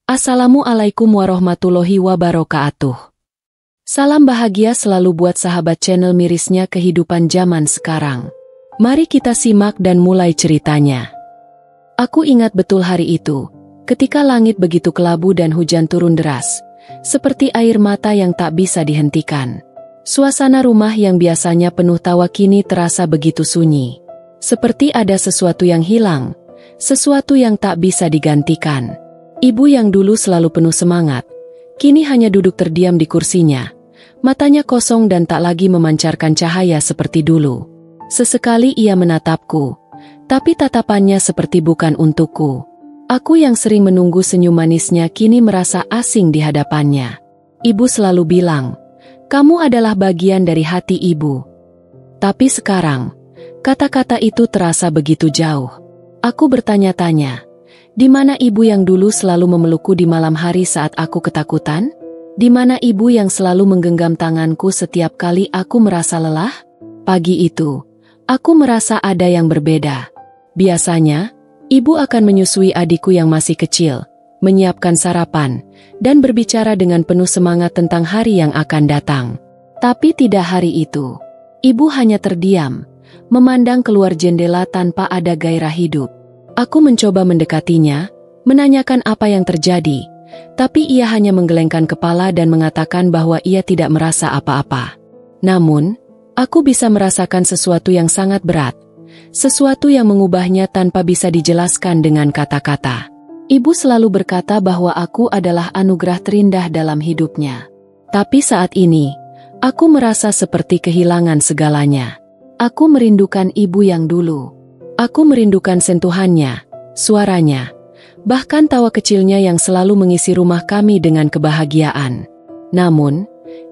Assalamualaikum warahmatullahi wabarakatuh. Salam bahagia selalu buat sahabat channel mirisnya kehidupan zaman sekarang. Mari kita simak dan mulai ceritanya. Aku ingat betul hari itu, ketika langit begitu kelabu dan hujan turun deras, seperti air mata yang tak bisa dihentikan. Suasana rumah yang biasanya penuh tawa kini terasa begitu sunyi. Seperti ada sesuatu yang hilang, sesuatu yang tak bisa digantikan. Ibu yang dulu selalu penuh semangat, kini hanya duduk terdiam di kursinya. Matanya kosong dan tak lagi memancarkan cahaya seperti dulu. Sesekali ia menatapku, tapi tatapannya seperti bukan untukku. Aku yang sering menunggu senyum manisnya kini merasa asing di hadapannya. Ibu selalu bilang, "Kamu adalah bagian dari hati ibu." Tapi sekarang, kata-kata itu terasa begitu jauh. Aku bertanya-tanya, di mana ibu yang dulu selalu memelukku di malam hari saat aku ketakutan? Di mana ibu yang selalu menggenggam tanganku setiap kali aku merasa lelah? Pagi itu, aku merasa ada yang berbeda. Biasanya, ibu akan menyusui adikku yang masih kecil, menyiapkan sarapan, dan berbicara dengan penuh semangat tentang hari yang akan datang. Tapi tidak hari itu. Ibu hanya terdiam, memandang keluar jendela tanpa ada gairah hidup. Aku mencoba mendekatinya, menanyakan apa yang terjadi, tapi ia hanya menggelengkan kepala dan mengatakan bahwa ia tidak merasa apa-apa. Namun, aku bisa merasakan sesuatu yang sangat berat, sesuatu yang mengubahnya tanpa bisa dijelaskan dengan kata-kata. Ibu selalu berkata bahwa aku adalah anugerah terindah dalam hidupnya. Tapi saat ini, aku merasa seperti kehilangan segalanya. Aku merindukan ibu yang dulu. Aku merindukan sentuhannya, suaranya, bahkan tawa kecilnya yang selalu mengisi rumah kami dengan kebahagiaan. Namun,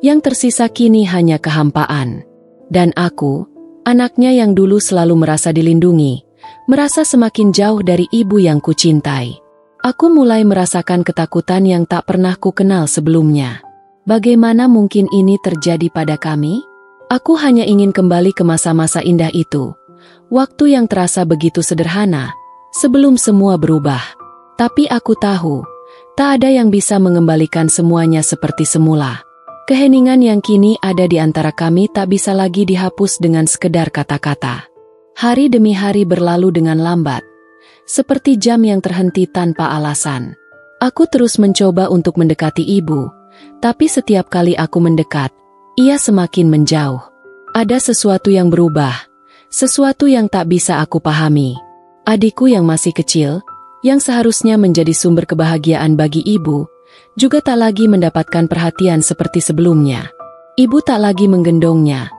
yang tersisa kini hanya kehampaan. Dan aku, anaknya yang dulu selalu merasa dilindungi, merasa semakin jauh dari ibu yang kucintai. Aku mulai merasakan ketakutan yang tak pernah ku kenal sebelumnya. Bagaimana mungkin ini terjadi pada kami? Aku hanya ingin kembali ke masa-masa indah itu. Waktu yang terasa begitu sederhana, sebelum semua berubah. Tapi aku tahu, tak ada yang bisa mengembalikan semuanya seperti semula. Keheningan yang kini ada di antara kami tak bisa lagi dihapus dengan sekedar kata-kata. Hari demi hari berlalu dengan lambat, seperti jam yang terhenti tanpa alasan. Aku terus mencoba untuk mendekati ibu, tapi setiap kali aku mendekat, ia semakin menjauh. Ada sesuatu yang berubah. Sesuatu yang tak bisa aku pahami. Adikku yang masih kecil, yang seharusnya menjadi sumber kebahagiaan bagi ibu, juga tak lagi mendapatkan perhatian seperti sebelumnya. Ibu tak lagi menggendongnya,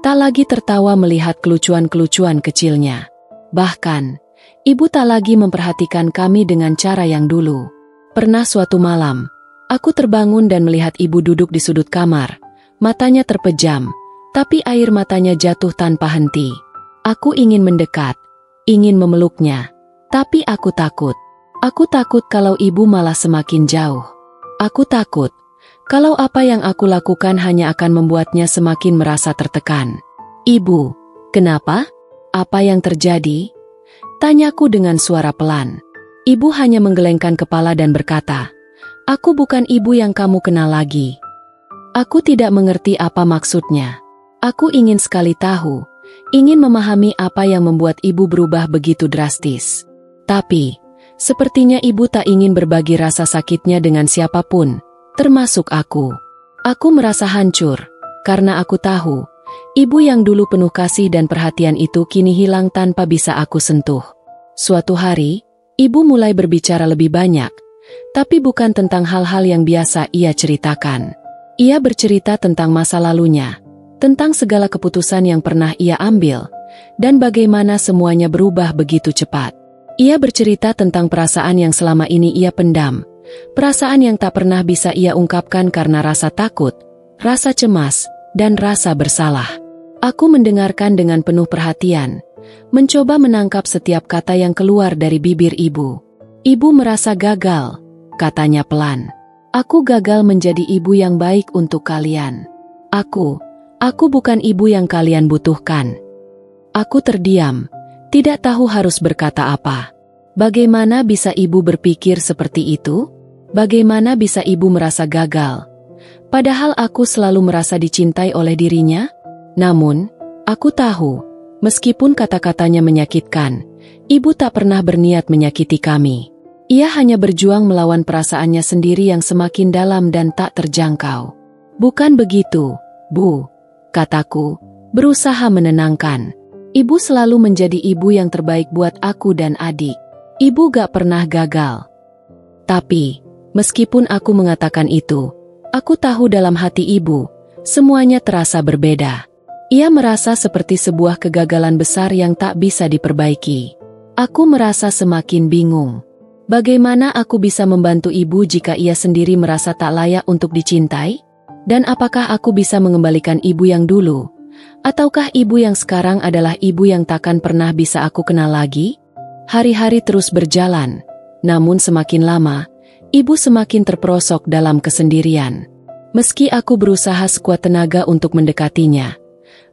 tak lagi tertawa melihat kelucuan-kelucuan kecilnya. Bahkan, ibu tak lagi memperhatikan kami dengan cara yang dulu. Pernah suatu malam, aku terbangun dan melihat ibu duduk di sudut kamar, matanya terpejam, tapi air matanya jatuh tanpa henti. Aku ingin mendekat, ingin memeluknya, tapi aku takut. Aku takut kalau ibu malah semakin jauh. Aku takut kalau apa yang aku lakukan hanya akan membuatnya semakin merasa tertekan. "Ibu, kenapa? Apa yang terjadi?" tanyaku dengan suara pelan. Ibu hanya menggelengkan kepala dan berkata, "Aku bukan ibu yang kamu kenal lagi." Aku tidak mengerti apa maksudnya. Aku ingin sekali tahu. Ingin memahami apa yang membuat ibu berubah begitu drastis. Tapi, sepertinya ibu tak ingin berbagi rasa sakitnya dengan siapapun, termasuk aku. Aku merasa hancur, karena aku tahu, ibu yang dulu penuh kasih dan perhatian itu kini hilang tanpa bisa aku sentuh. Suatu hari, ibu mulai berbicara lebih banyak, tapi bukan tentang hal-hal yang biasa ia ceritakan. Ia bercerita tentang masa lalunya, tentang segala keputusan yang pernah ia ambil, dan bagaimana semuanya berubah begitu cepat. Ia bercerita tentang perasaan yang selama ini ia pendam, perasaan yang tak pernah bisa ia ungkapkan karena rasa takut, rasa cemas, dan rasa bersalah. Aku mendengarkan dengan penuh perhatian, mencoba menangkap setiap kata yang keluar dari bibir ibu. "Ibu merasa gagal," katanya pelan. "Aku gagal menjadi ibu yang baik untuk kalian. Aku bukan ibu yang kalian butuhkan." Aku terdiam, tidak tahu harus berkata apa. Bagaimana bisa ibu berpikir seperti itu? Bagaimana bisa ibu merasa gagal? Padahal aku selalu merasa dicintai oleh dirinya. Namun, aku tahu, meskipun kata-katanya menyakitkan, ibu tak pernah berniat menyakiti kami. Ia hanya berjuang melawan perasaannya sendiri yang semakin dalam dan tak terjangkau. Bukan begitu, Bu, kataku, berusaha menenangkan. Ibu selalu menjadi ibu yang terbaik buat aku dan adik. Ibu gak pernah gagal. Tapi, meskipun aku mengatakan itu, aku tahu dalam hati ibu, semuanya terasa berbeda. Ia merasa seperti sebuah kegagalan besar yang tak bisa diperbaiki. Aku merasa semakin bingung. Bagaimana aku bisa membantu ibu jika ia sendiri merasa tak layak untuk dicintai? Dan apakah aku bisa mengembalikan ibu yang dulu? Ataukah ibu yang sekarang adalah ibu yang takkan pernah bisa aku kenal lagi? Hari-hari terus berjalan, namun semakin lama, ibu semakin terperosok dalam kesendirian. Meski aku berusaha sekuat tenaga untuk mendekatinya,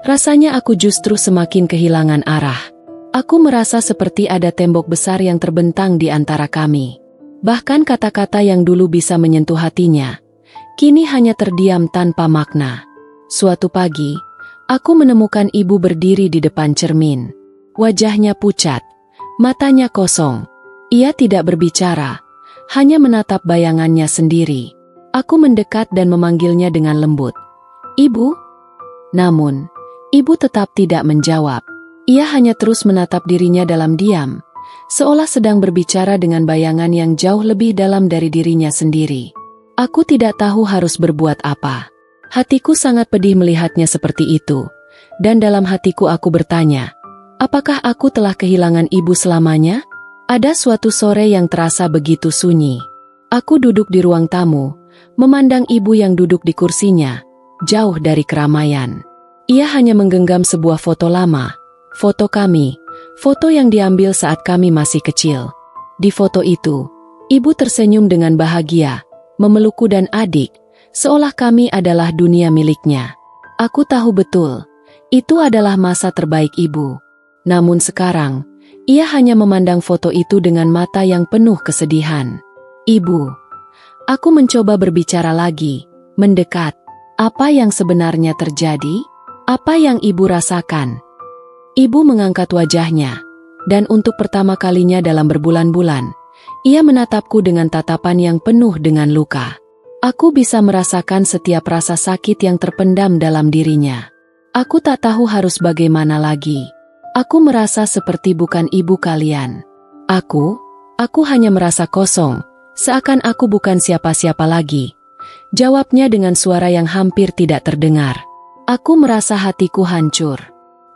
rasanya aku justru semakin kehilangan arah. Aku merasa seperti ada tembok besar yang terbentang di antara kami. Bahkan kata-kata yang dulu bisa menyentuh hatinya, kini hanya terdiam tanpa makna. Suatu pagi, aku menemukan ibu berdiri di depan cermin. Wajahnya pucat, matanya kosong. Ia tidak berbicara, hanya menatap bayangannya sendiri. Aku mendekat dan memanggilnya dengan lembut. "Ibu?" Namun, ibu tetap tidak menjawab. Ia hanya terus menatap dirinya dalam diam, seolah sedang berbicara dengan bayangan yang jauh lebih dalam dari dirinya sendiri. Aku tidak tahu harus berbuat apa. Hatiku sangat pedih melihatnya seperti itu, dan dalam hatiku aku bertanya, apakah aku telah kehilangan ibu selamanya? Ada suatu sore yang terasa begitu sunyi. Aku duduk di ruang tamu, memandang ibu yang duduk di kursinya, jauh dari keramaian. Ia hanya menggenggam sebuah foto lama, foto kami, foto yang diambil saat kami masih kecil. Di foto itu, ibu tersenyum dengan bahagia, memelukku dan adik, seolah kami adalah dunia miliknya. Aku tahu betul, itu adalah masa terbaik ibu. Namun sekarang, ia hanya memandang foto itu dengan mata yang penuh kesedihan. "Ibu." Aku mencoba berbicara lagi, mendekat. Apa yang sebenarnya terjadi? Apa yang ibu rasakan? Ibu mengangkat wajahnya, dan untuk pertama kalinya dalam berbulan-bulan, ia menatapku dengan tatapan yang penuh dengan luka. Aku bisa merasakan setiap rasa sakit yang terpendam dalam dirinya. Aku tak tahu harus bagaimana lagi. Aku merasa seperti bukan ibu kalian. Aku hanya merasa kosong, seakan aku bukan siapa-siapa lagi. Jawabnya dengan suara yang hampir tidak terdengar. Aku merasa hatiku hancur.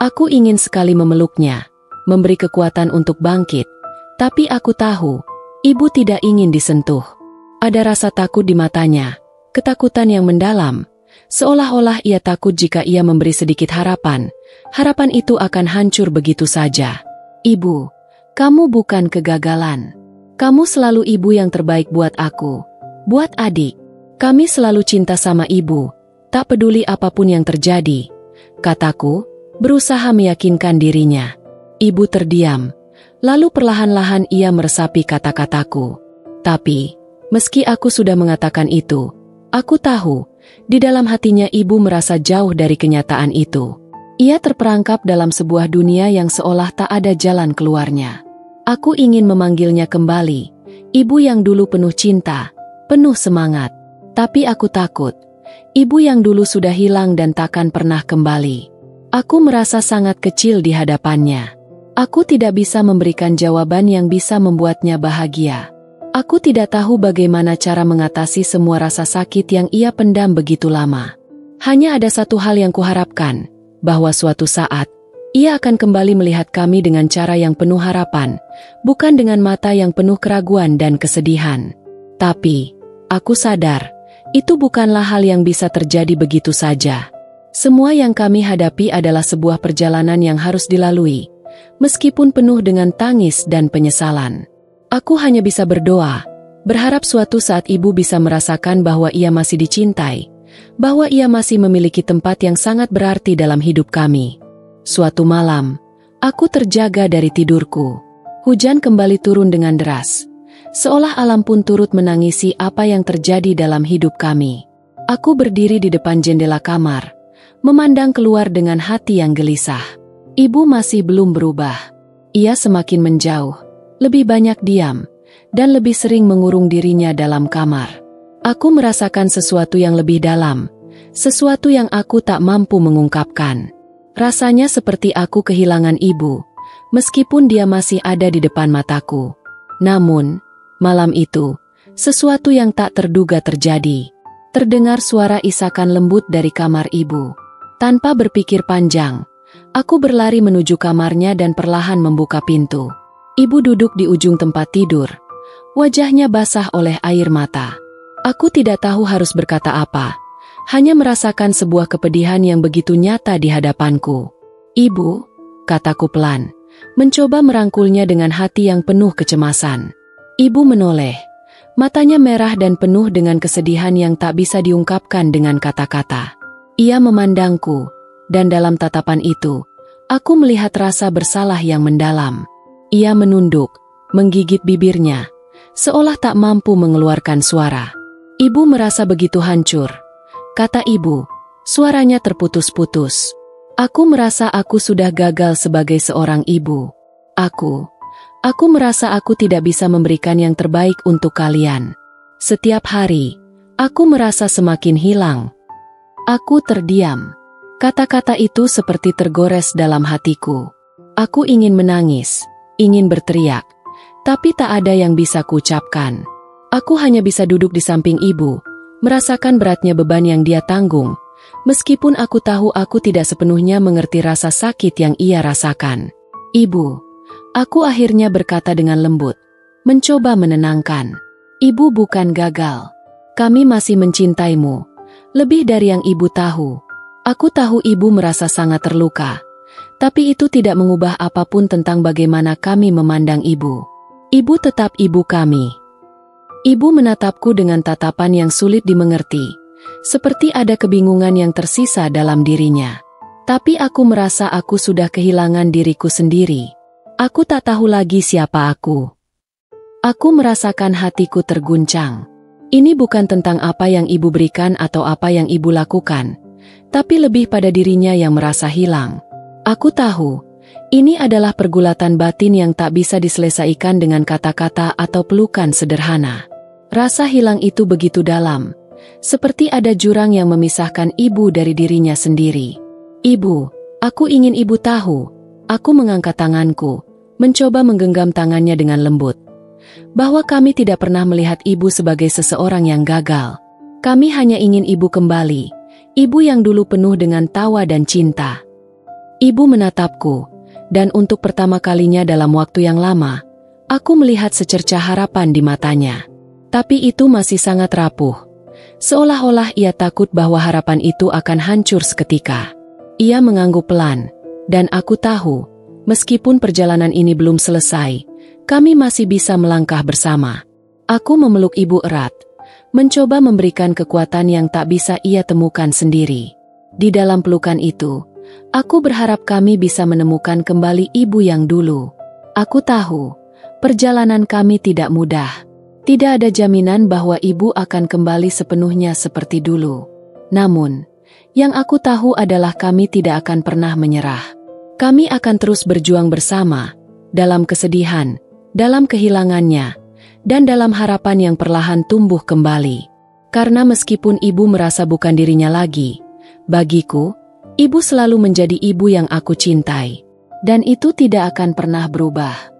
Aku ingin sekali memeluknya, memberi kekuatan untuk bangkit. Tapi aku tahu, ibu tidak ingin disentuh. Ada rasa takut di matanya, ketakutan yang mendalam, seolah-olah ia takut jika ia memberi sedikit harapan, harapan itu akan hancur begitu saja. "Ibu, kamu bukan kegagalan. Kamu selalu ibu yang terbaik buat aku, buat adik. Kami selalu cinta sama ibu, tak peduli apapun yang terjadi," kataku, berusaha meyakinkan dirinya. Ibu terdiam, lalu perlahan-lahan ia meresapi kata-kataku. Tapi, meski aku sudah mengatakan itu, aku tahu, di dalam hatinya ibu merasa jauh dari kenyataan itu. Ia terperangkap dalam sebuah dunia yang seolah tak ada jalan keluarnya. Aku ingin memanggilnya kembali, ibu yang dulu penuh cinta, penuh semangat. Tapi aku takut, ibu yang dulu sudah hilang dan takkan pernah kembali. Aku merasa sangat kecil di hadapannya. Aku tidak bisa memberikan jawaban yang bisa membuatnya bahagia. Aku tidak tahu bagaimana cara mengatasi semua rasa sakit yang ia pendam begitu lama. Hanya ada satu hal yang kuharapkan, bahwa suatu saat, ia akan kembali melihat kami dengan cara yang penuh harapan, bukan dengan mata yang penuh keraguan dan kesedihan. Tapi, aku sadar, itu bukanlah hal yang bisa terjadi begitu saja. Semua yang kami hadapi adalah sebuah perjalanan yang harus dilalui, meskipun penuh dengan tangis dan penyesalan. Aku hanya bisa berdoa, berharap suatu saat ibu bisa merasakan bahwa ia masih dicintai, bahwa ia masih memiliki tempat yang sangat berarti dalam hidup kami. Suatu malam, aku terjaga dari tidurku. Hujan kembali turun dengan deras. Seolah alam pun turut menangisi apa yang terjadi dalam hidup kami. Aku berdiri di depan jendela kamar, memandang keluar dengan hati yang gelisah. Ibu masih belum berubah. Ia semakin menjauh, lebih banyak diam, dan lebih sering mengurung dirinya dalam kamar. Aku merasakan sesuatu yang lebih dalam, sesuatu yang aku tak mampu mengungkapkan. Rasanya seperti aku kehilangan ibu, meskipun dia masih ada di depan mataku. Namun, malam itu, sesuatu yang tak terduga terjadi. Terdengar suara isakan lembut dari kamar ibu. Tanpa berpikir panjang, aku berlari menuju kamarnya dan perlahan membuka pintu. Ibu duduk di ujung tempat tidur. Wajahnya basah oleh air mata. Aku tidak tahu harus berkata apa, hanya merasakan sebuah kepedihan yang begitu nyata di hadapanku. "Ibu," kataku pelan, mencoba merangkulnya dengan hati yang penuh kecemasan. Ibu menoleh, matanya merah dan penuh dengan kesedihan yang tak bisa diungkapkan dengan kata-kata. Ia memandangku, dan dalam tatapan itu, aku melihat rasa bersalah yang mendalam. Ia menunduk, menggigit bibirnya, seolah tak mampu mengeluarkan suara. "Ibu merasa begitu hancur," kata ibu, suaranya terputus-putus. "Aku merasa aku sudah gagal sebagai seorang ibu. Aku merasa aku tidak bisa memberikan yang terbaik untuk kalian. Setiap hari, aku merasa semakin hilang." Aku terdiam. Kata-kata itu seperti tergores dalam hatiku. Aku ingin menangis, ingin berteriak, tapi tak ada yang bisa kuucapkan. Aku hanya bisa duduk di samping ibu, merasakan beratnya beban yang dia tanggung, meskipun aku tahu aku tidak sepenuhnya mengerti rasa sakit yang ia rasakan. "Ibu," aku akhirnya berkata dengan lembut, mencoba menenangkan. "Ibu bukan gagal. Kami masih mencintaimu, lebih dari yang ibu tahu. Aku tahu ibu merasa sangat terluka, tapi itu tidak mengubah apapun tentang bagaimana kami memandang ibu. Ibu tetap ibu kami." Ibu menatapku dengan tatapan yang sulit dimengerti, seperti ada kebingungan yang tersisa dalam dirinya. Tapi aku merasa aku sudah kehilangan diriku sendiri. Aku tak tahu lagi siapa aku. Aku merasakan hatiku terguncang. Ini bukan tentang apa yang ibu berikan atau apa yang ibu lakukan, tapi lebih pada dirinya yang merasa hilang. Aku tahu, ini adalah pergulatan batin yang tak bisa diselesaikan dengan kata-kata atau pelukan sederhana. Rasa hilang itu begitu dalam, seperti ada jurang yang memisahkan ibu dari dirinya sendiri. "Ibu, aku ingin ibu tahu." Aku mengangkat tanganku, mencoba menggenggam tangannya dengan lembut, bahwa kami tidak pernah melihat ibu sebagai seseorang yang gagal. Kami hanya ingin ibu kembali, ibu yang dulu penuh dengan tawa dan cinta. Ibu menatapku, dan untuk pertama kalinya dalam waktu yang lama, aku melihat secercah harapan di matanya. Tapi itu masih sangat rapuh, seolah-olah ia takut bahwa harapan itu akan hancur seketika. Ia mengangguk pelan, dan aku tahu, meskipun perjalanan ini belum selesai, kami masih bisa melangkah bersama. Aku memeluk ibu erat, mencoba memberikan kekuatan yang tak bisa ia temukan sendiri. Di dalam pelukan itu, aku berharap kami bisa menemukan kembali ibu yang dulu. Aku tahu, perjalanan kami tidak mudah. Tidak ada jaminan bahwa ibu akan kembali sepenuhnya seperti dulu. Namun, yang aku tahu adalah kami tidak akan pernah menyerah. Kami akan terus berjuang bersama, dalam kesedihan, dalam kehilangannya, dan dalam harapan yang perlahan tumbuh kembali. Karena meskipun ibu merasa bukan dirinya lagi, bagiku, ibu selalu menjadi ibu yang aku cintai. Dan itu tidak akan pernah berubah.